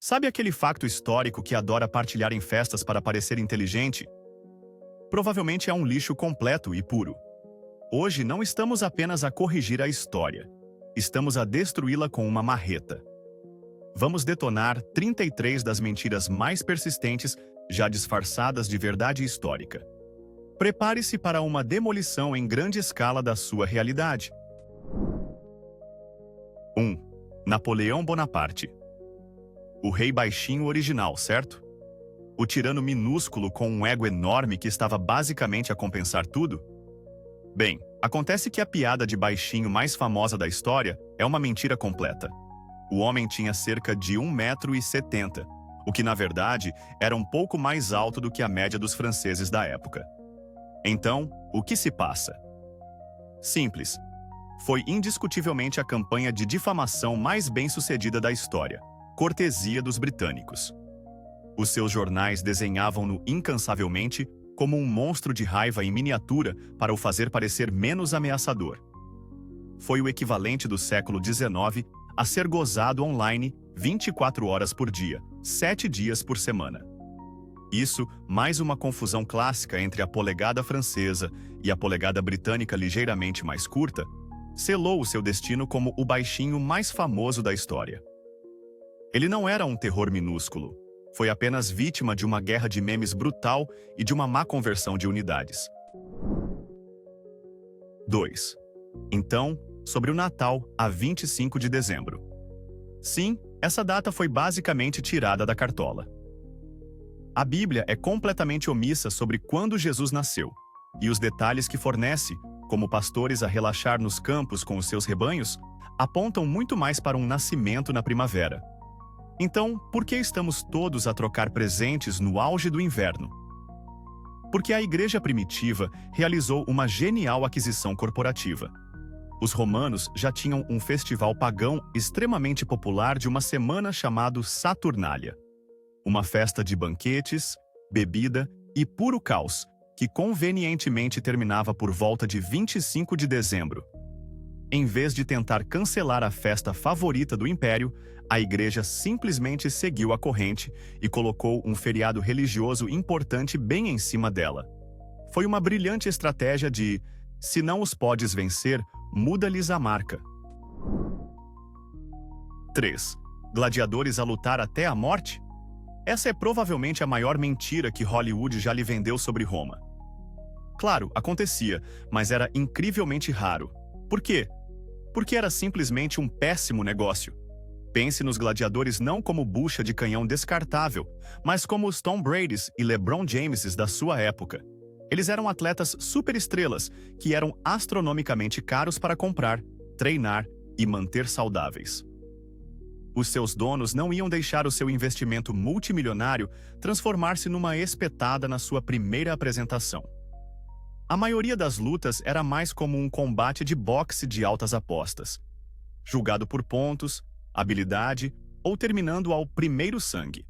Sabe aquele facto histórico que adora partilhar em festas para parecer inteligente? Provavelmente é um lixo completo e puro. Hoje não estamos apenas a corrigir a história. Estamos a destruí-la com uma marreta. Vamos detonar 33 das mentiras mais persistentes, já disfarçadas de verdade histórica. Prepare-se para uma demolição em grande escala da sua realidade. 1. Napoleão Bonaparte. O rei baixinho original, certo? O tirano minúsculo com um ego enorme que estava basicamente a compensar tudo? Bem, acontece que a piada de baixinho mais famosa da história é uma mentira completa. O homem tinha cerca de 1,70 m, o que na verdade era um pouco mais alto do que a média dos franceses da época. Então, o que se passa? Simples. Foi indiscutivelmente a campanha de difamação mais bem-sucedida da história, cortesia dos britânicos. Os seus jornais desenhavam-no incansavelmente como um monstro de raiva em miniatura para o fazer parecer menos ameaçador. Foi o equivalente do século XIX a ser gozado online 24 horas por dia, 7 dias por semana. Isso, mais uma confusão clássica entre a polegada francesa e a polegada britânica ligeiramente mais curta, selou o seu destino como o baixinho mais famoso da história. Ele não era um terror minúsculo. Foi apenas vítima de uma guerra de memes brutal e de uma má conversão de unidades. 2. Então, sobre o Natal, a 25 de dezembro. Sim, essa data foi basicamente tirada da cartola. A Bíblia é completamente omissa sobre quando Jesus nasceu, e os detalhes que fornece, como pastores a relaxar nos campos com os seus rebanhos, apontam muito mais para um nascimento na primavera. Então, por que estamos todos a trocar presentes no auge do inverno? Porque a igreja primitiva realizou uma genial aquisição corporativa. Os romanos já tinham um festival pagão extremamente popular de uma semana chamado Saturnália. Uma festa de banquetes, bebida e puro caos, que convenientemente terminava por volta de 25 de dezembro. Em vez de tentar cancelar a festa favorita do império, a igreja simplesmente seguiu a corrente e colocou um feriado religioso importante bem em cima dela. Foi uma brilhante estratégia de, se não os podes vencer, muda-lhes a marca. 3. Gladiadores a lutar até a morte? Essa é provavelmente a maior mentira que Hollywood já lhe vendeu sobre Roma. Claro, acontecia, mas era incrivelmente raro. Por quê? Porque era simplesmente um péssimo negócio. Pense nos gladiadores não como bucha de canhão descartável, mas como os Tom Bradys e LeBron Jameses da sua época. Eles eram atletas superestrelas que eram astronomicamente caros para comprar, treinar e manter saudáveis. Os seus donos não iam deixar o seu investimento multimilionário transformar-se numa espetada na sua primeira apresentação. A maioria das lutas era mais como um combate de boxe de altas apostas, julgado por pontos, habilidade ou terminando ao primeiro sangue.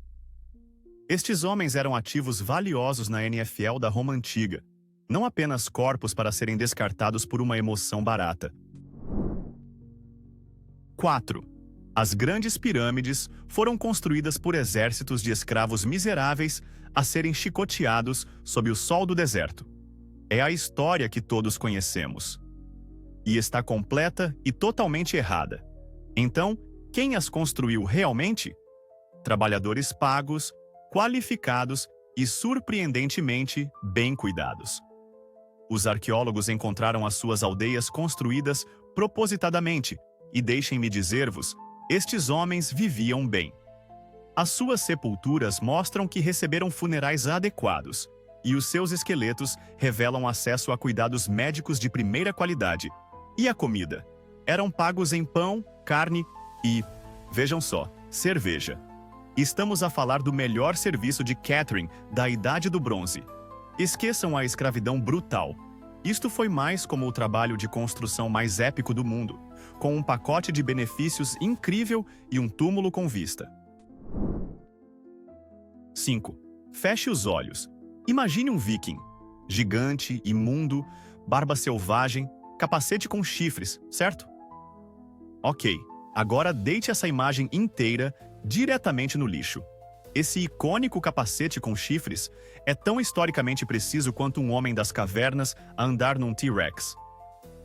Estes homens eram ativos valiosos na NFL da Roma Antiga, não apenas corpos para serem descartados por uma emoção barata. 4. As grandes pirâmides foram construídas por exércitos de escravos miseráveis a serem chicoteados sob o sol do deserto. É a história que todos conhecemos. E está completa e totalmente errada. Então, quem as construiu realmente? Trabalhadores pagos, qualificados e surpreendentemente bem cuidados. Os arqueólogos encontraram as suas aldeias construídas propositadamente, e deixem-me dizer-vos, estes homens viviam bem. As suas sepulturas mostram que receberam funerais adequados, e os seus esqueletos revelam acesso a cuidados médicos de primeira qualidade. E a comida? Eram pagos em pão, carne e, vejam só, cerveja. Estamos a falar do melhor serviço de catering da Idade do Bronze. Esqueçam a escravidão brutal. Isto foi mais como o trabalho de construção mais épico do mundo, com um pacote de benefícios incrível e um túmulo com vista. 5. Feche os olhos. Imagine um viking. Gigante, imundo, barba selvagem, capacete com chifres, certo? Ok, agora deite essa imagem inteira diretamente no lixo. Esse icônico capacete com chifres é tão historicamente preciso quanto um homem das cavernas a andar num T-Rex.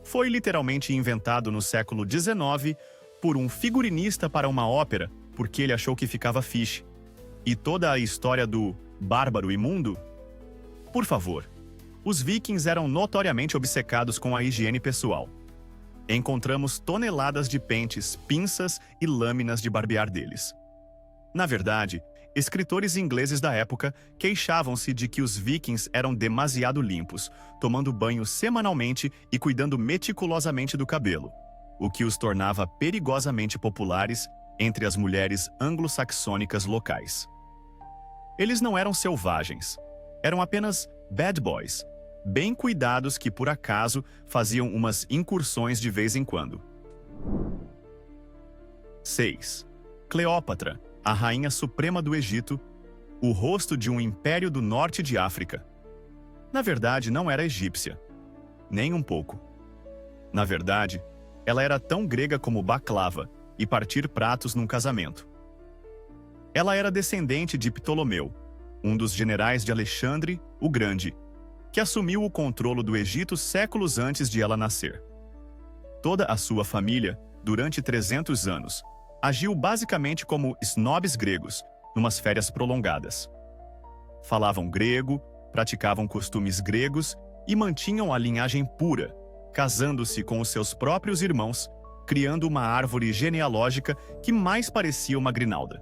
Foi literalmente inventado no século XIX por um figurinista para uma ópera, porque ele achou que ficava fixe. E toda a história do bárbaro imundo? Por favor, os vikings eram notoriamente obcecados com a higiene pessoal. Encontramos toneladas de pentes, pinças e lâminas de barbear deles. Na verdade, escritores ingleses da época queixavam-se de que os vikings eram demasiado limpos, tomando banho semanalmente e cuidando meticulosamente do cabelo, o que os tornava perigosamente populares entre as mulheres anglo-saxônicas locais. Eles não eram selvagens, eram apenas bad boys, bem cuidados que, por acaso, faziam umas incursões de vez em quando. 6. Cleópatra, a rainha suprema do Egito, o rosto de um império do norte de África. Na verdade, não era egípcia. Nem um pouco. Na verdade, ela era tão grega como baklava e partir pratos num casamento. Ela era descendente de Ptolomeu, um dos generais de Alexandre o Grande, que assumiu o controle do Egito séculos antes de ela nascer. Toda a sua família, durante 300 anos, agiu basicamente como snobs gregos, numas férias prolongadas. Falavam grego, praticavam costumes gregos e mantinham a linhagem pura, casando-se com os seus próprios irmãos, criando uma árvore genealógica que mais parecia uma grinalda.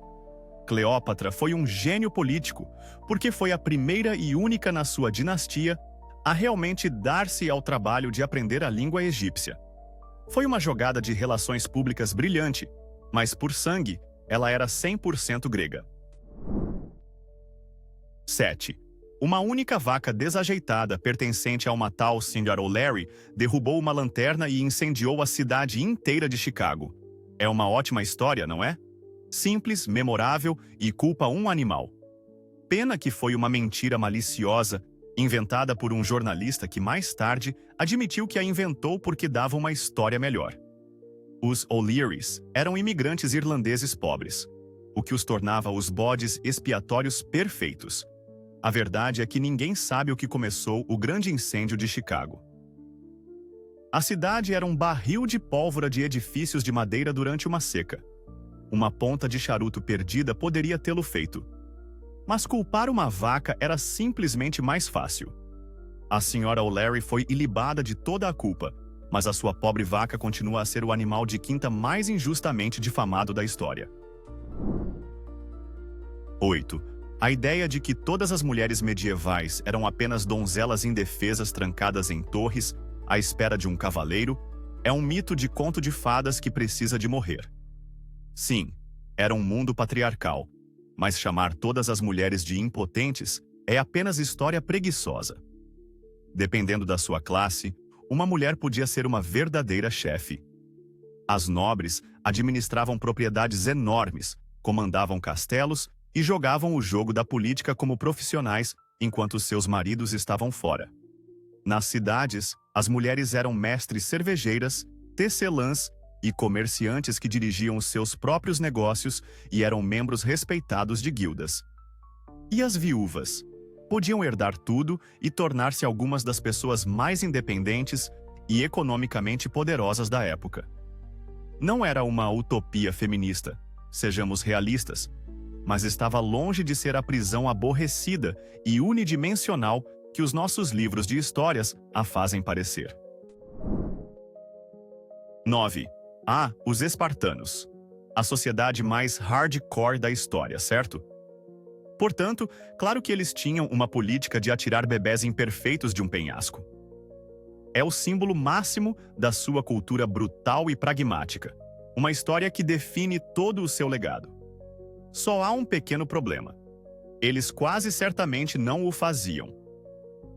Cleópatra foi um gênio político, porque foi a primeira e única na sua dinastia a realmente dar-se ao trabalho de aprender a língua egípcia. Foi uma jogada de relações públicas brilhante, mas por sangue, ela era 100% grega. 7. Uma única vaca desajeitada pertencente a uma tal Sra. O'Leary derrubou uma lanterna e incendiou a cidade inteira de Chicago. É uma ótima história, não é? Simples, memorável e culpa um animal. Pena que foi uma mentira maliciosa, inventada por um jornalista que mais tarde admitiu que a inventou porque dava uma história melhor. Os O'Learys eram imigrantes irlandeses pobres, o que os tornava os bodes expiatórios perfeitos. A verdade é que ninguém sabe o que começou o grande incêndio de Chicago. A cidade era um barril de pólvora de edifícios de madeira durante uma seca. Uma ponta de charuto perdida poderia tê-lo feito. Mas culpar uma vaca era simplesmente mais fácil. A Sra. O'Leary foi ilibada de toda a culpa, mas a sua pobre vaca continua a ser o animal de quinta mais injustamente difamado da história. 8. A ideia de que todas as mulheres medievais eram apenas donzelas indefesas trancadas em torres, à espera de um cavaleiro, é um mito de conto de fadas que precisa de morrer. Sim, era um mundo patriarcal, mas chamar todas as mulheres de impotentes é apenas história preguiçosa. Dependendo da sua classe, uma mulher podia ser uma verdadeira chefe. As nobres administravam propriedades enormes, comandavam castelos e jogavam o jogo da política como profissionais enquanto seus maridos estavam fora. Nas cidades, as mulheres eram mestres cervejeiras, tecelãs e comerciantes que dirigiam os seus próprios negócios e eram membros respeitados de guildas. E as viúvas? Podiam herdar tudo e tornar-se algumas das pessoas mais independentes e economicamente poderosas da época. Não era uma utopia feminista, sejamos realistas, mas estava longe de ser a prisão aborrecida e unidimensional que os nossos livros de histórias a fazem parecer. 9. Os espartanos. A sociedade mais hardcore da história, certo? Portanto, claro que eles tinham uma política de atirar bebés imperfeitos de um penhasco. É o símbolo máximo da sua cultura brutal e pragmática, uma história que define todo o seu legado. Só há um pequeno problema. Eles quase certamente não o faziam.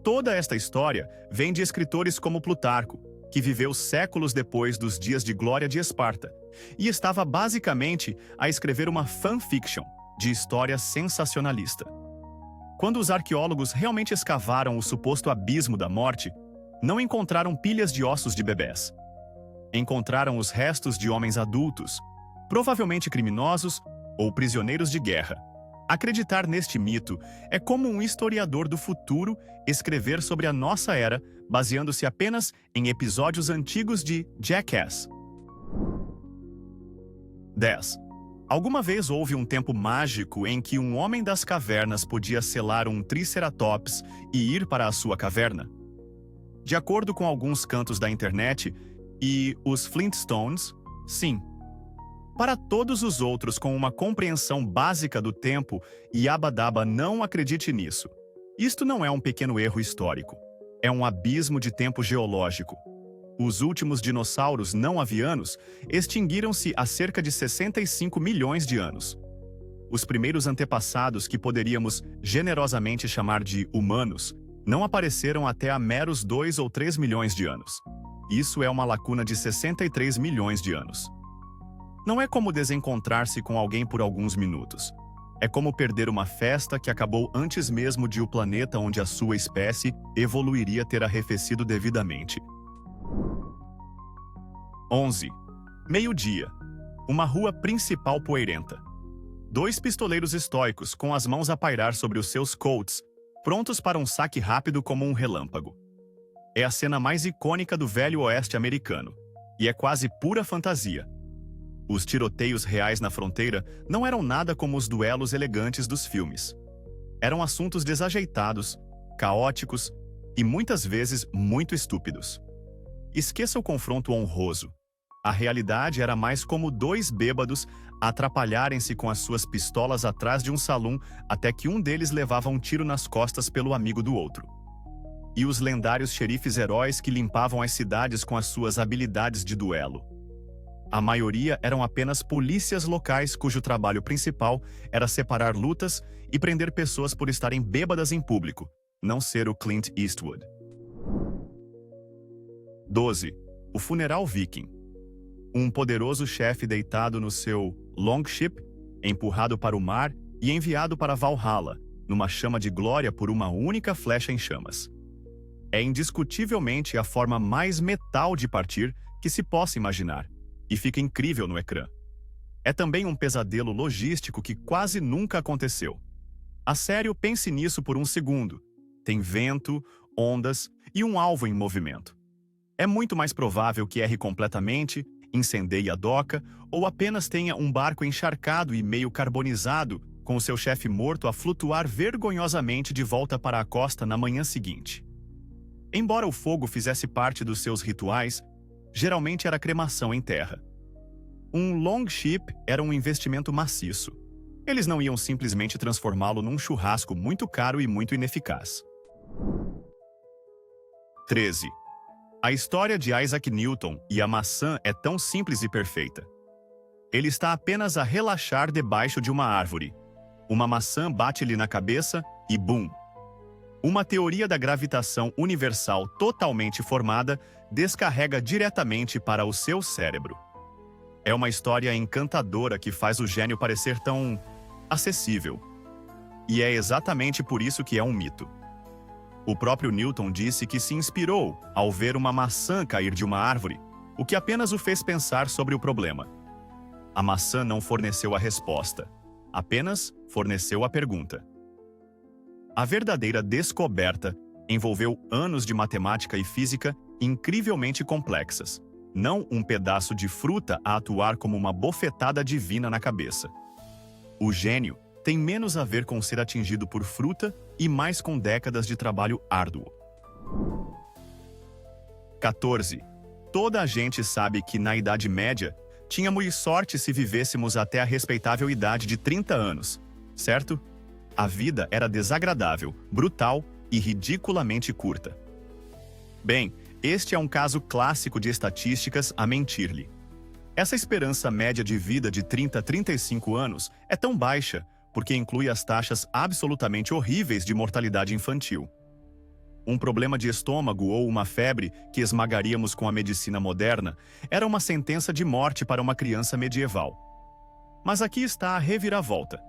Toda esta história vem de escritores como Plutarco, que viveu séculos depois dos dias de glória de Esparta, e estava basicamente a escrever uma fanfiction de história sensacionalista. Quando os arqueólogos realmente escavaram o suposto abismo da morte, não encontraram pilhas de ossos de bebés. Encontraram os restos de homens adultos, provavelmente criminosos ou prisioneiros de guerra. Acreditar neste mito é como um historiador do futuro escrever sobre a nossa era, baseando-se apenas em episódios antigos de Jackass. 10. Alguma vez houve um tempo mágico em que um homem das cavernas podia selar um Triceratops e ir para a sua caverna? De acordo com alguns cantos da internet e os Flintstones, sim. Para todos os outros com uma compreensão básica do tempo, Yabba-Dabba, não acredite nisso. Isto não é um pequeno erro histórico. É um abismo de tempo geológico. Os últimos dinossauros não avianos extinguiram-se há cerca de 65 milhões de anos. Os primeiros antepassados, que poderíamos generosamente chamar de humanos, não apareceram até há meros 2 ou 3 milhões de anos. Isso é uma lacuna de 63 milhões de anos. Não é como desencontrar-se com alguém por alguns minutos. É como perder uma festa que acabou antes mesmo de o planeta onde a sua espécie evoluiria ter arrefecido devidamente. 11. Meio-dia. Uma rua principal poeirenta. 2 pistoleiros estoicos com as mãos a pairar sobre os seus Colts, prontos para um saque rápido como um relâmpago. É a cena mais icônica do velho oeste americano, e é quase pura fantasia. Os tiroteios reais na fronteira não eram nada como os duelos elegantes dos filmes. Eram assuntos desajeitados, caóticos e muitas vezes muito estúpidos. Esqueça o confronto honroso. A realidade era mais como 2 bêbados atrapalharem-se com as suas pistolas atrás de um salão até que um deles levava um tiro nas costas pelo amigo do outro. E os lendários xerifes heróis que limpavam as cidades com as suas habilidades de duelo. A maioria eram apenas polícias locais cujo trabalho principal era separar lutas e prender pessoas por estarem bêbadas em público, não ser o Clint Eastwood. 12. O funeral viking. Um poderoso chefe deitado no seu longship, empurrado para o mar e enviado para Valhalla, numa chama de glória por uma única flecha em chamas. É indiscutivelmente a forma mais metal de partir que se possa imaginar, e fica incrível no ecrã. É também um pesadelo logístico que quase nunca aconteceu. A sério, pense nisso por um segundo. Tem vento, ondas e um alvo em movimento. É muito mais provável que erre completamente, incendeie a doca ou apenas tenha um barco encharcado e meio carbonizado, com o seu chefe morto a flutuar vergonhosamente de volta para a costa na manhã seguinte. Embora o fogo fizesse parte dos seus rituais, geralmente era cremação em terra. Um longship era um investimento maciço. Eles não iam simplesmente transformá-lo num churrasco muito caro e muito ineficaz. 13. A história de Isaac Newton e a maçã é tão simples e perfeita. Ele está apenas a relaxar debaixo de uma árvore. Uma maçã bate-lhe na cabeça e bum! Uma teoria da gravitação universal totalmente formada descarrega diretamente para o seu cérebro. É uma história encantadora que faz o gênio parecer tão acessível. E é exatamente por isso que é um mito. O próprio Newton disse que se inspirou ao ver uma maçã cair de uma árvore, o que apenas o fez pensar sobre o problema. A maçã não forneceu a resposta, apenas forneceu a pergunta. A verdadeira descoberta envolveu anos de matemática e física incrivelmente complexas, não um pedaço de fruta a atuar como uma bofetada divina na cabeça. O gênio tem menos a ver com ser atingido por fruta e mais com décadas de trabalho árduo. 14. Toda a gente sabe que na Idade Média tínhamos sorte se vivêssemos até a respeitável idade de 30 anos, certo? A vida era desagradável, brutal e ridiculamente curta. Bem, este é um caso clássico de estatísticas a mentir-lhe. Essa esperança média de vida de 30 a 35 anos é tão baixa porque inclui as taxas absolutamente horríveis de mortalidade infantil. Um problema de estômago ou uma febre que esmagaríamos com a medicina moderna era uma sentença de morte para uma criança medieval. Mas aqui está a reviravolta.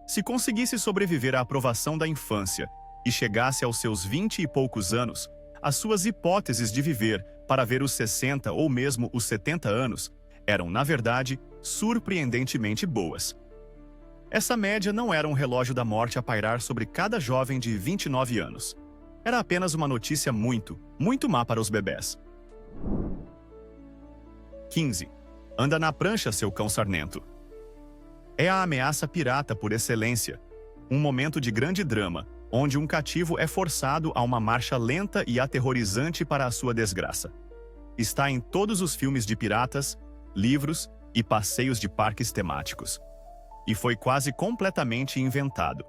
Se conseguisse sobreviver à aprovação da infância e chegasse aos seus 20 e poucos anos, as suas hipóteses de viver para ver os 60 ou mesmo os 70 anos eram, na verdade, surpreendentemente boas. Essa média não era um relógio da morte a pairar sobre cada jovem de 29 anos. Era apenas uma notícia muito, muito má para os bebés. 15. Anda na prancha, seu cão sarnento. É a ameaça pirata por excelência. Um momento de grande drama, onde um cativo é forçado a uma marcha lenta e aterrorizante para a sua desgraça. Está em todos os filmes de piratas, livros e passeios de parques temáticos. E foi quase completamente inventado.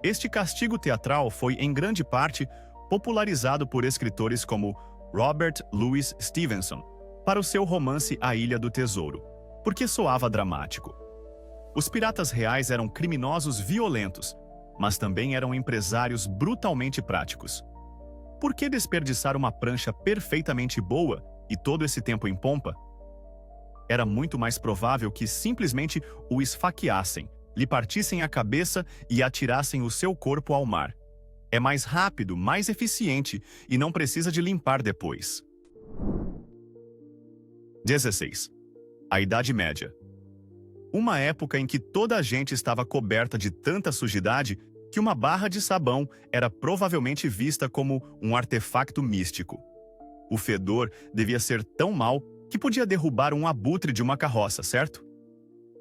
Este castigo teatral foi, em grande parte, popularizado por escritores como Robert Louis Stevenson para o seu romance A Ilha do Tesouro, porque soava dramático. Os piratas reais eram criminosos violentos, mas também eram empresários brutalmente práticos. Por que desperdiçar uma prancha perfeitamente boa e todo esse tempo em pompa? Era muito mais provável que simplesmente o esfaqueassem, lhe partissem a cabeça e atirassem o seu corpo ao mar. É mais rápido, mais eficiente e não precisa de limpar depois. 16. A Idade Média. Uma época em que toda a gente estava coberta de tanta sujidade que uma barra de sabão era provavelmente vista como um artefacto místico. O fedor devia ser tão mau que podia derrubar um abutre de uma carroça, certo?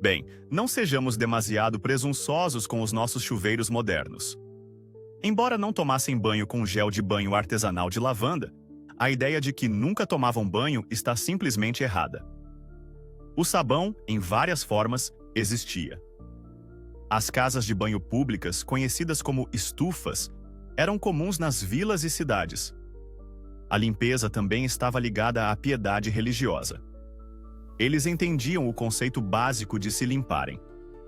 Bem, não sejamos demasiado presunçosos com os nossos chuveiros modernos. Embora não tomassem banho com gel de banho artesanal de lavanda, a ideia de que nunca tomavam banho está simplesmente errada. O sabão, em várias formas, existia. As casas de banho públicas, conhecidas como estufas, eram comuns nas vilas e cidades. A limpeza também estava ligada à piedade religiosa. Eles entendiam o conceito básico de se limparem,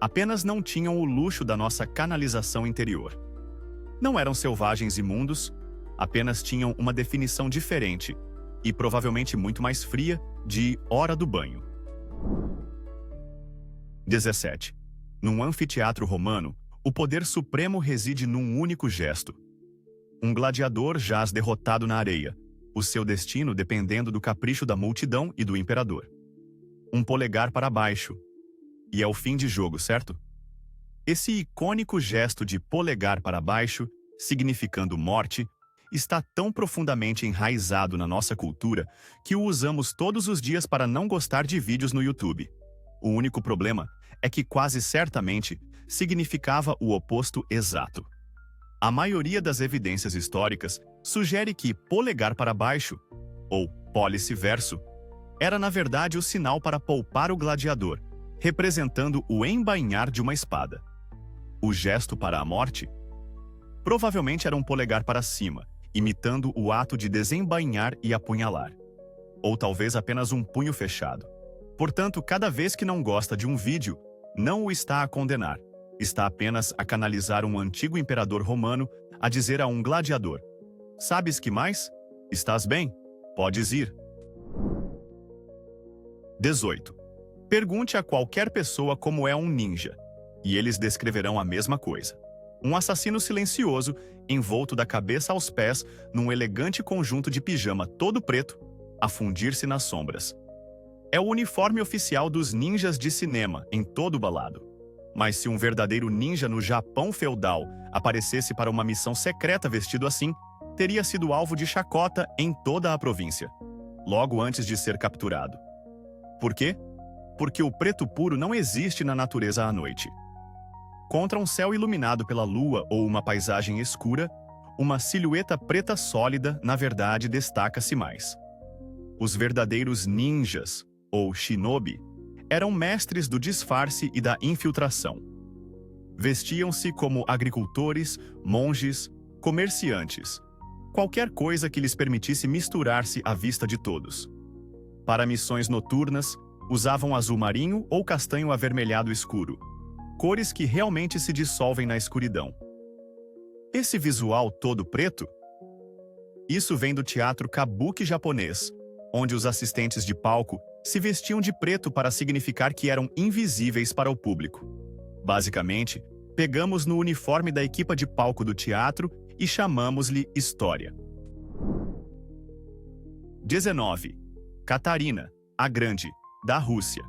apenas não tinham o luxo da nossa canalização interior. Não eram selvagens imundos, apenas tinham uma definição diferente, e provavelmente muito mais fria, de hora do banho. 17. Num anfiteatro romano, o poder supremo reside num único gesto. Um gladiador jaz derrotado na areia, o seu destino dependendo do capricho da multidão e do imperador. Um polegar para baixo. E é o fim de jogo, certo? Esse icônico gesto de polegar para baixo, significando morte, está tão profundamente enraizado na nossa cultura que o usamos todos os dias para não gostar de vídeos no YouTube. O único problema é que quase certamente significava o oposto exato. A maioria das evidências históricas sugere que polegar para baixo, ou pólice verso, era na verdade o sinal para poupar o gladiador, representando o embainhar de uma espada. O gesto para a morte provavelmente era um polegar para cima, imitando o ato de desembainhar e apunhalar. Ou talvez apenas um punho fechado. Portanto, cada vez que não gosta de um vídeo, não o está a condenar. Está apenas a canalizar um antigo imperador romano a dizer a um gladiador: "Sabes que mais? Estás bem? Podes ir." 18. Pergunte a qualquer pessoa como é um ninja, e eles descreverão a mesma coisa. Um assassino silencioso, envolto da cabeça aos pés num elegante conjunto de pijama todo preto, a fundir-se nas sombras. É o uniforme oficial dos ninjas de cinema em todo o balado. Mas se um verdadeiro ninja no Japão feudal aparecesse para uma missão secreta vestido assim, teria sido alvo de chacota em toda a província, logo antes de ser capturado. Por quê? Porque o preto puro não existe na natureza à noite. Contra um céu iluminado pela lua ou uma paisagem escura, uma silhueta preta sólida, na verdade, destaca-se mais. Os verdadeiros ninjas, ou shinobi, eram mestres do disfarce e da infiltração. Vestiam-se como agricultores, monges, comerciantes, qualquer coisa que lhes permitisse misturar-se à vista de todos. Para missões noturnas, usavam azul marinho ou castanho avermelhado escuro, cores que realmente se dissolvem na escuridão. Esse visual todo preto? Isso vem do teatro kabuki japonês, onde os assistentes de palco se vestiam de preto para significar que eram invisíveis para o público. Basicamente, pegamos no uniforme da equipa de palco do teatro e chamamos-lhe história. 19. Catarina, a Grande, da Rússia.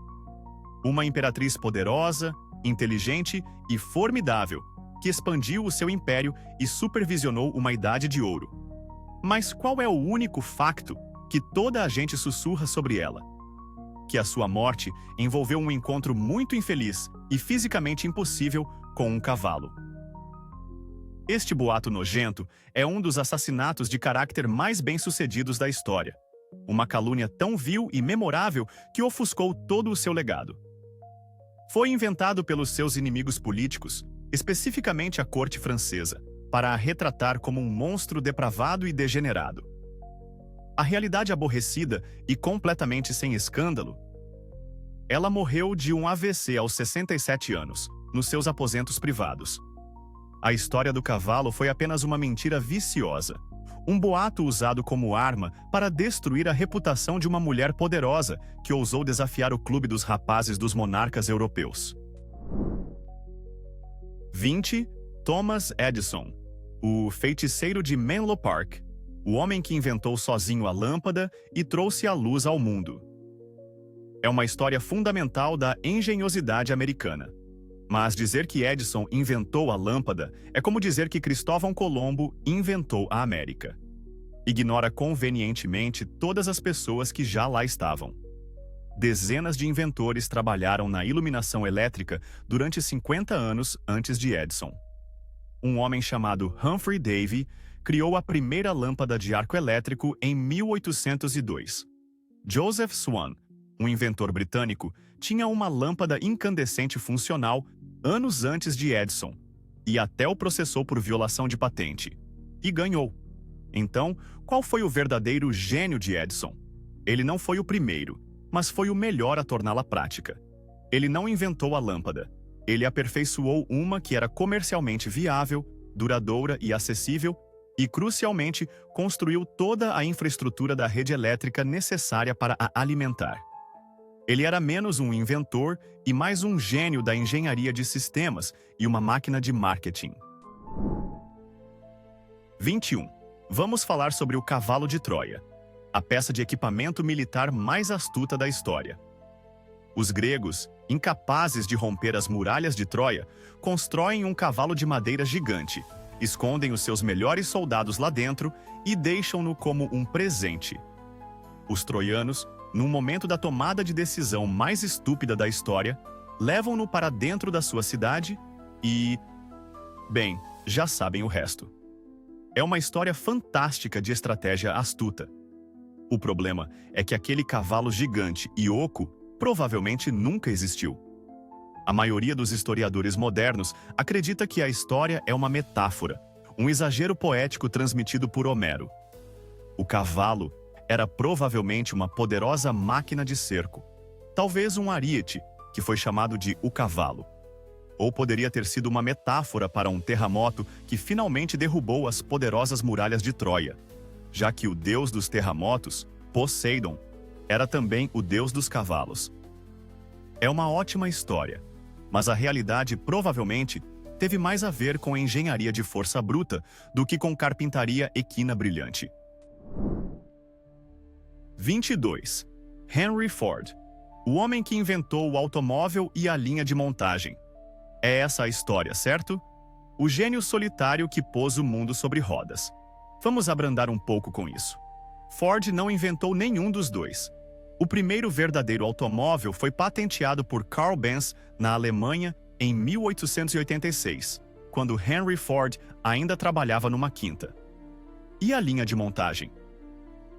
Uma imperatriz poderosa, inteligente e formidável, que expandiu o seu império e supervisionou uma idade de ouro. Mas qual é o único facto que toda a gente sussurra sobre ela? Que a sua morte envolveu um encontro muito infeliz e fisicamente impossível com um cavalo. Este boato nojento é um dos assassinatos de caráter mais bem-sucedidos da história. Uma calúnia tão vil e memorável que ofuscou todo o seu legado. Foi inventado pelos seus inimigos políticos, especificamente a corte francesa, para a retratar como um monstro depravado e degenerado. A realidade aborrecida e completamente sem escândalo, ela morreu de um AVC aos 67 anos, nos seus aposentos privados. A história do cavalo foi apenas uma mentira viciosa, um boato usado como arma para destruir a reputação de uma mulher poderosa que ousou desafiar o clube dos rapazes dos monarcas europeus. 20. Thomas Edison, o feiticeiro de Menlo Park, o homem que inventou sozinho a lâmpada e trouxe a luz ao mundo. É uma história fundamental da engenhosidade americana. Mas dizer que Edison inventou a lâmpada é como dizer que Cristóvão Colombo inventou a América. Ignora convenientemente todas as pessoas que já lá estavam. Dezenas de inventores trabalharam na iluminação elétrica durante 50 anos antes de Edison. Um homem chamado Humphrey Davy criou a primeira lâmpada de arco elétrico em 1802. Joseph Swan, um inventor britânico, tinha uma lâmpada incandescente funcional anos antes de Edison, e até o processou por violação de patente. E ganhou. Então, qual foi o verdadeiro gênio de Edison? Ele não foi o primeiro, mas foi o melhor a torná-la prática. Ele não inventou a lâmpada. Ele aperfeiçoou uma que era comercialmente viável, duradoura e acessível, e, crucialmente, construiu toda a infraestrutura da rede elétrica necessária para a alimentar. Ele era menos um inventor e mais um gênio da engenharia de sistemas e uma máquina de marketing. 21. Vamos falar sobre o cavalo de Troia, a peça de equipamento militar mais astuta da história. Os gregos, incapazes de romper as muralhas de Troia, constroem um cavalo de madeira gigante, escondem os seus melhores soldados lá dentro e deixam-no como um presente. Os troianos, num momento da tomada de decisão mais estúpida da história, levam-no para dentro da sua cidade e... bem, já sabem o resto. É uma história fantástica de estratégia astuta. O problema é que aquele cavalo gigante e oco provavelmente nunca existiu. A maioria dos historiadores modernos acredita que a história é uma metáfora, um exagero poético transmitido por Homero. O cavalo era provavelmente uma poderosa máquina de cerco, talvez um ariete, que foi chamado de o cavalo. Ou poderia ter sido uma metáfora para um terremoto que finalmente derrubou as poderosas muralhas de Troia, já que o deus dos terremotos, Poseidon, era também o deus dos cavalos. É uma ótima história, mas a realidade provavelmente teve mais a ver com a engenharia de força bruta do que com carpintaria equina brilhante. 22. Henry Ford, o homem que inventou o automóvel e a linha de montagem. É essa a história, certo? O gênio solitário que pôs o mundo sobre rodas. Vamos abrandar um pouco com isso. Ford não inventou nenhum dos dois. O primeiro verdadeiro automóvel foi patenteado por Carl Benz na Alemanha em 1886, quando Henry Ford ainda trabalhava numa quinta. E a linha de montagem?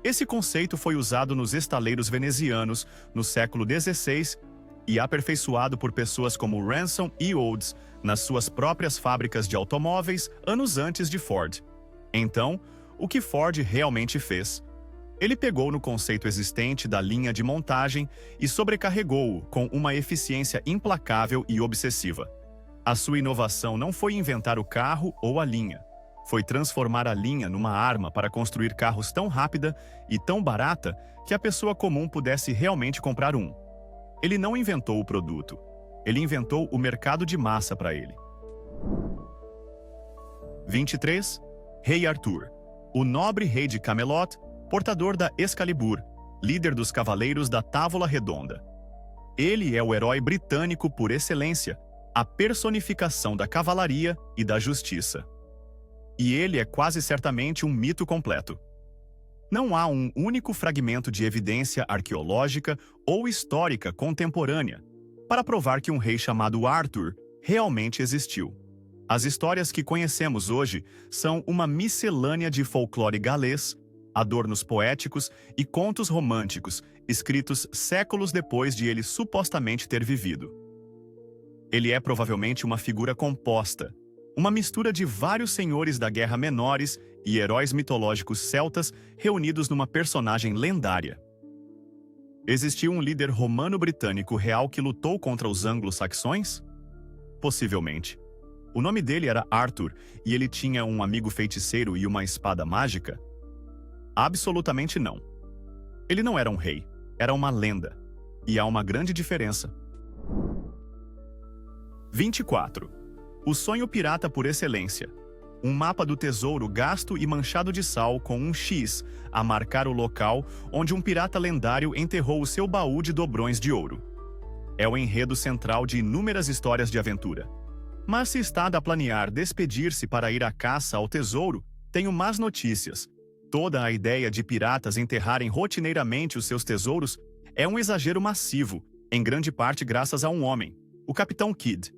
Esse conceito foi usado nos estaleiros venezianos no século XVI e aperfeiçoado por pessoas como Ransom e Olds nas suas próprias fábricas de automóveis anos antes de Ford. Então, o que Ford realmente fez? Ele pegou no conceito existente da linha de montagem e sobrecarregou-o com uma eficiência implacável e obsessiva. A sua inovação não foi inventar o carro ou a linha. Foi transformar a linha numa arma para construir carros tão rápida e tão barata que a pessoa comum pudesse realmente comprar um. Ele não inventou o produto. Ele inventou o mercado de massa para ele. 23. Rei Arthur, o nobre rei de Camelot, portador da Excalibur, líder dos Cavaleiros da Távola Redonda. Ele é o herói britânico por excelência, a personificação da cavalaria e da justiça. E ele é quase certamente um mito completo. Não há um único fragmento de evidência arqueológica ou histórica contemporânea para provar que um rei chamado Arthur realmente existiu. As histórias que conhecemos hoje são uma miscelânea de folclore galês, adornos poéticos e contos românticos escritos séculos depois de ele supostamente ter vivido. Ele é provavelmente uma figura composta, uma mistura de vários senhores da guerra menores e heróis mitológicos celtas reunidos numa personagem lendária. Existiu um líder romano-britânico real que lutou contra os anglo-saxões? Possivelmente. O nome dele era Arthur e ele tinha um amigo feiticeiro e uma espada mágica? Absolutamente não. Ele não era um rei, era uma lenda. E há uma grande diferença. 24. O sonho pirata por excelência. Um mapa do tesouro gasto e manchado de sal com um X a marcar o local onde um pirata lendário enterrou o seu baú de dobrões de ouro. É o enredo central de inúmeras histórias de aventura. Mas se está a planear despedir-se para ir à caça ao tesouro, tenho más notícias. Toda a ideia de piratas enterrarem rotineiramente os seus tesouros é um exagero massivo, em grande parte graças a um homem, o Capitão Kidd.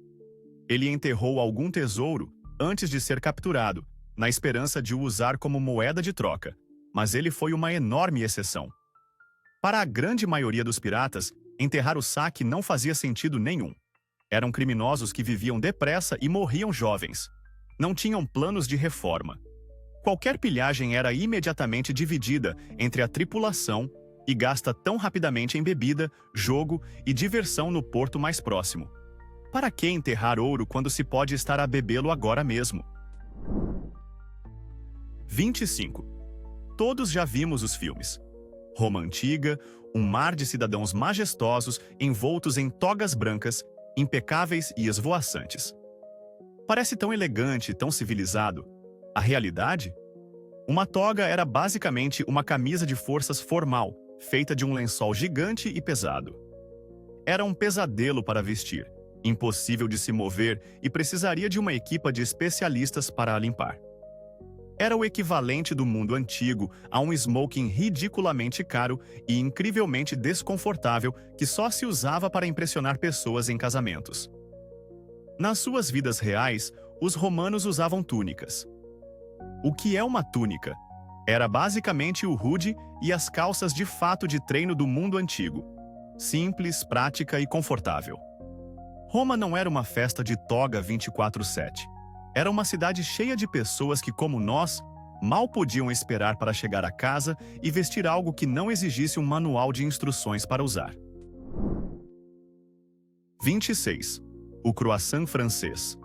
Ele enterrou algum tesouro antes de ser capturado, na esperança de o usar como moeda de troca, mas ele foi uma enorme exceção. Para a grande maioria dos piratas, enterrar o saque não fazia sentido nenhum. Eram criminosos que viviam depressa e morriam jovens. Não tinham planos de reforma. Qualquer pilhagem era imediatamente dividida entre a tripulação e gasta tão rapidamente em bebida, jogo e diversão no porto mais próximo. Para que enterrar ouro quando se pode estar a bebê-lo agora mesmo? 25. Todos já vimos os filmes. Roma Antiga, um mar de cidadãos majestosos envoltos em togas brancas, impecáveis e esvoaçantes. Parece tão elegante, tão civilizado. A realidade? Uma toga era basicamente uma camisa de forças formal, feita de um lençol gigante e pesado. Era um pesadelo para vestir, impossível de se mover e precisaria de uma equipa de especialistas para a limpar. Era o equivalente do mundo antigo a um smoking ridiculamente caro e incrivelmente desconfortável que só se usava para impressionar pessoas em casamentos. Nas suas vidas reais, os romanos usavam túnicas. O que é uma túnica? Era basicamente o hoodie e as calças de fato de treino do mundo antigo. Simples, prática e confortável. Roma não era uma festa de toga 24/7. Era uma cidade cheia de pessoas que, como nós, mal podiam esperar para chegar a casa e vestir algo que não exigisse um manual de instruções para usar. 26. O croissant francês.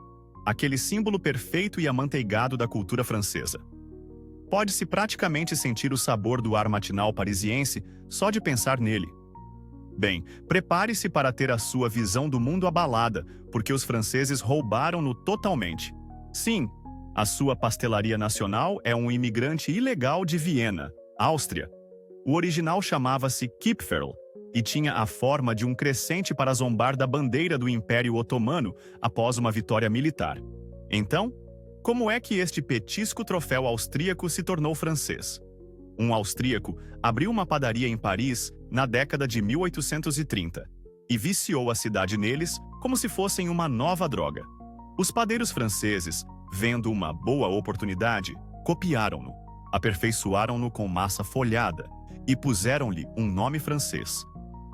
Aquele símbolo perfeito e amanteigado da cultura francesa. Pode-se praticamente sentir o sabor do ar matinal parisiense só de pensar nele. Bem, prepare-se para ter a sua visão do mundo abalada, porque os franceses roubaram-no totalmente. Sim, a sua pastelaria nacional é um imigrante ilegal de Viena, Áustria. O original chamava-se Kipferl e tinha a forma de um crescente para zombar da bandeira do Império Otomano após uma vitória militar. Então, como é que este petisco troféu austríaco se tornou francês? Um austríaco abriu uma padaria em Paris na década de 1830 e viciou a cidade neles como se fossem uma nova droga. Os padeiros franceses, vendo uma boa oportunidade, copiaram-no, aperfeiçoaram-no com massa folhada e puseram-lhe um nome francês.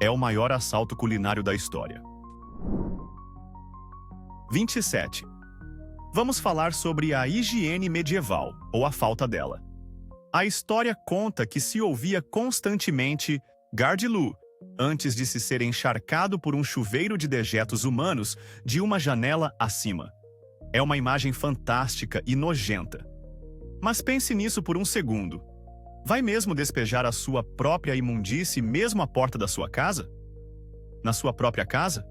É o maior assalto culinário da história. 27. Vamos falar sobre a higiene medieval, ou a falta dela. A história conta que se ouvia constantemente "Garde-lou" antes de se ser encharcado por um chuveiro de dejetos humanos de uma janela acima. É uma imagem fantástica e nojenta. Mas pense nisso por um segundo. Vai mesmo despejar a sua própria imundície mesmo à porta da sua casa? Na sua própria casa?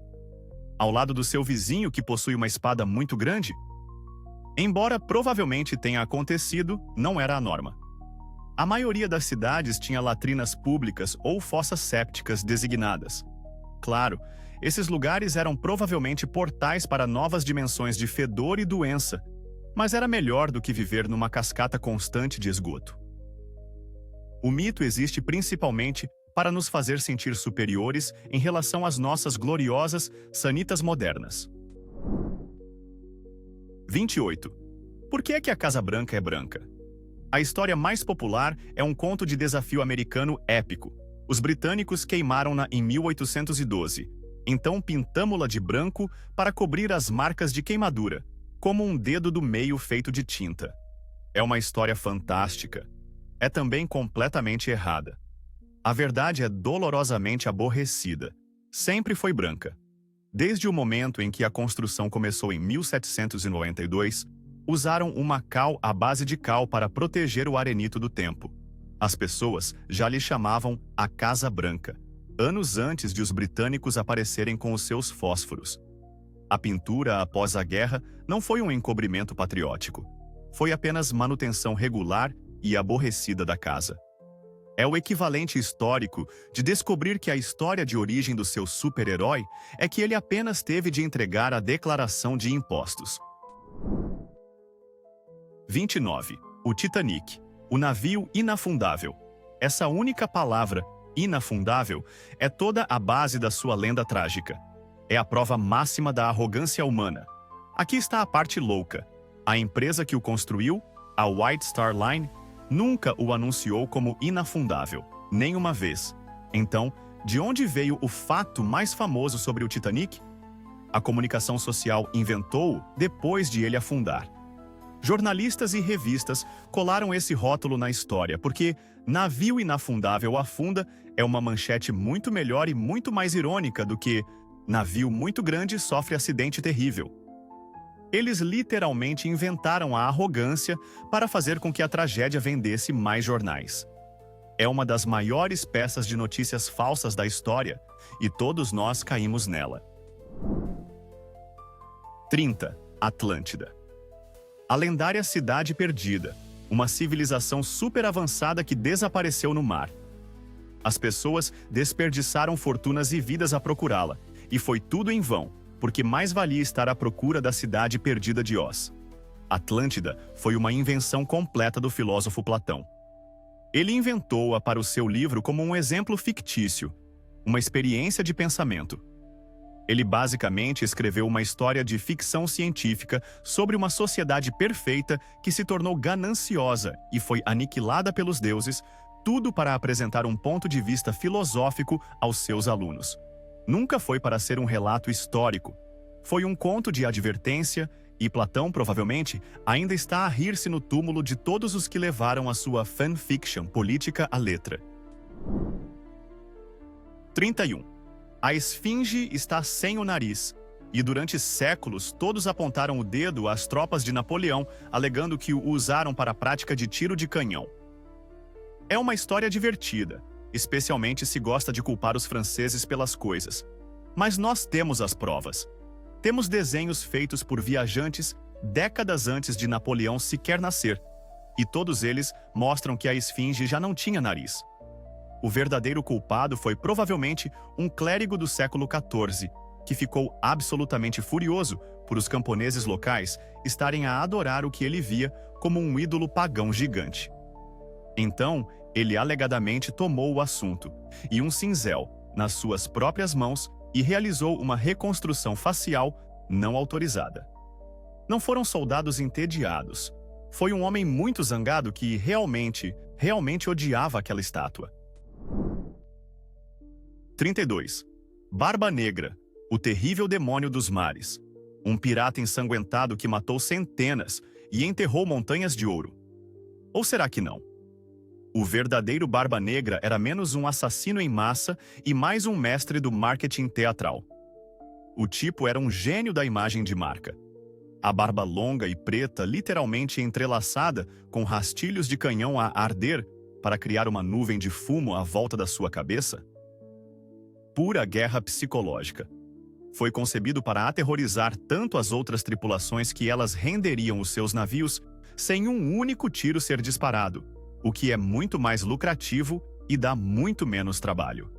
Ao lado do seu vizinho que possui uma espada muito grande? Embora provavelmente tenha acontecido, não era a norma. A maioria das cidades tinha latrinas públicas ou fossas sépticas designadas. Claro, Esses lugares eram provavelmente portais para novas dimensões de fedor e doença, mas era melhor do que viver numa cascata constante de esgoto. O mito existe principalmente para nos fazer sentir superiores em relação às nossas gloriosas sanitas modernas. 28. Por que é que a Casa Branca é branca? A história mais popular é um conto de desafio americano épico. Os britânicos queimaram-na em 1812. Então pintamo-la de branco para cobrir as marcas de queimadura, como um dedo do meio feito de tinta. É uma história fantástica. É também completamente errada. A verdade é dolorosamente aborrecida. Sempre foi branca. Desde o momento em que a construção começou em 1792, usaram uma cal à base de cal para proteger o arenito do tempo. As pessoas já lhe chamavam a Casa Branca, anos antes de os britânicos aparecerem com os seus fósforos. A pintura após a guerra não foi um encobrimento patriótico. Foi apenas manutenção regular e aborrecida da casa. É o equivalente histórico de descobrir que a história de origem do seu super-herói é que ele apenas teve de entregar a declaração de impostos. 29. O Titanic, o navio inafundável. Essa única palavra, inafundável, é toda a base da sua lenda trágica. É a prova máxima da arrogância humana. Aqui está a parte louca. A empresa que o construiu, a White Star Line, nunca o anunciou como inafundável, nenhuma vez. Então, de onde veio o fato mais famoso sobre o Titanic? A comunicação social inventou-o depois de ele afundar. Jornalistas e revistas colaram esse rótulo na história, porque navio inafundável afunda é uma manchete muito melhor e muito mais irônica do que navio muito grande sofre acidente terrível. Eles literalmente inventaram a arrogância para fazer com que a tragédia vendesse mais jornais. É uma das maiores peças de notícias falsas da história, e todos nós caímos nela. 30. Atlântida. A lendária cidade perdida, uma civilização super avançada que desapareceu no mar. As pessoas desperdiçaram fortunas e vidas a procurá-la, e foi tudo em vão, porque mais valia estar à procura da cidade perdida de Oz. Atlântida foi uma invenção completa do filósofo Platão. Ele inventou-a para o seu livro como um exemplo fictício, uma experiência de pensamento. Ele basicamente escreveu uma história de ficção científica sobre uma sociedade perfeita que se tornou gananciosa e foi aniquilada pelos deuses, tudo para apresentar um ponto de vista filosófico aos seus alunos. Nunca foi para ser um relato histórico. Foi um conto de advertência e Platão, provavelmente, ainda está a rir-se no túmulo de todos os que levaram a sua fanfiction política à letra. 31. A esfinge está sem o nariz, e durante séculos todos apontaram o dedo às tropas de Napoleão, alegando que o usaram para a prática de tiro de canhão. É uma história divertida, especialmente se gosta de culpar os franceses pelas coisas. Mas nós temos as provas. Temos desenhos feitos por viajantes décadas antes de Napoleão sequer nascer, e todos eles mostram que a esfinge já não tinha nariz. O verdadeiro culpado foi provavelmente um clérigo do século XIV, que ficou absolutamente furioso por os camponeses locais estarem a adorar o que ele via como um ídolo pagão gigante. Então, ele alegadamente tomou o assunto, e um cinzel, nas suas próprias mãos, e realizou uma reconstrução facial não autorizada. Não foram soldados entediados. Foi um homem muito zangado que realmente odiava aquela estátua. 32. Barba Negra, o terrível demônio dos mares. Um pirata ensanguentado que matou centenas e enterrou montanhas de ouro. Ou será que não? O verdadeiro Barba Negra era menos um assassino em massa e mais um mestre do marketing teatral. O tipo era um gênio da imagem de marca. A barba longa e preta, literalmente entrelaçada, com rastilhos de canhão a arder para criar uma nuvem de fumo à volta da sua cabeça? Pura guerra psicológica. Foi concebido para aterrorizar tanto as outras tripulações que elas renderiam os seus navios sem um único tiro ser disparado, o que é muito mais lucrativo e dá muito menos trabalho.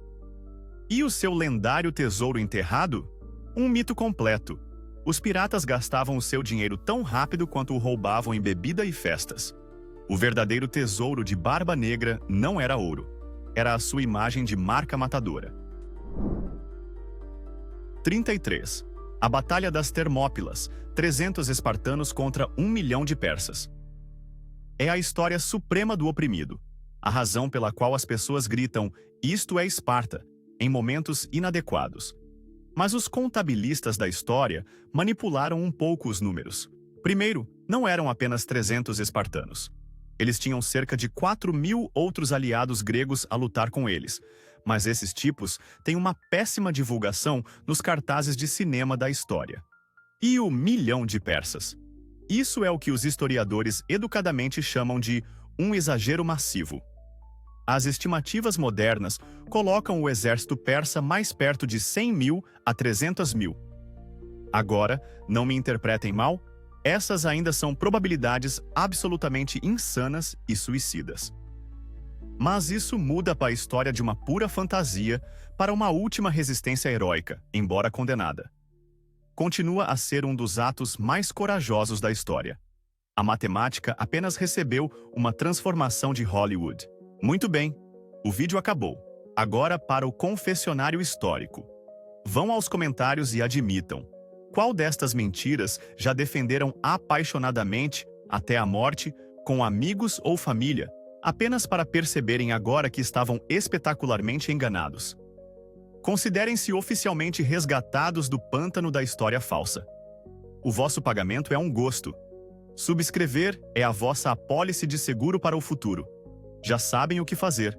E o seu lendário tesouro enterrado? Um mito completo. Os piratas gastavam o seu dinheiro tão rápido quanto o roubavam em bebida e festas. O verdadeiro tesouro de Barba Negra não era ouro. Era a sua imagem de marca matadora. 33. A Batalha das Termópilas, 300 espartanos contra 1 milhão de persas. É a história suprema do oprimido. A razão pela qual as pessoas gritam "Isto é Esparta" em momentos inadequados. Mas os contabilistas da história manipularam um pouco os números. Primeiro, não eram apenas 300 espartanos. Eles tinham cerca de 4.000 outros aliados gregos a lutar com eles. Mas esses tipos têm uma péssima divulgação nos cartazes de cinema da história. E o 1 milhão de persas? Isso é o que os historiadores educadamente chamam de um exagero massivo. As estimativas modernas colocam o exército persa mais perto de 100.000 a 300.000. Agora, não me interpretem mal, essas ainda são probabilidades absolutamente insanas e suicidas. Mas isso muda para a história de uma pura fantasia para uma última resistência heróica, embora condenada. Continua a ser um dos atos mais corajosos da história. A matemática apenas recebeu uma transformação de Hollywood. Muito bem, o vídeo acabou. Agora para o confessionário histórico. Vão aos comentários e admitam. Qual destas mentiras já defenderam apaixonadamente, até a morte, com amigos ou família, apenas para perceberem agora que estavam espetacularmente enganados? Considerem-se oficialmente resgatados do pântano da história falsa. O vosso pagamento é um gosto. Subscrever é a vossa apólice de seguro para o futuro. Já sabem o que fazer.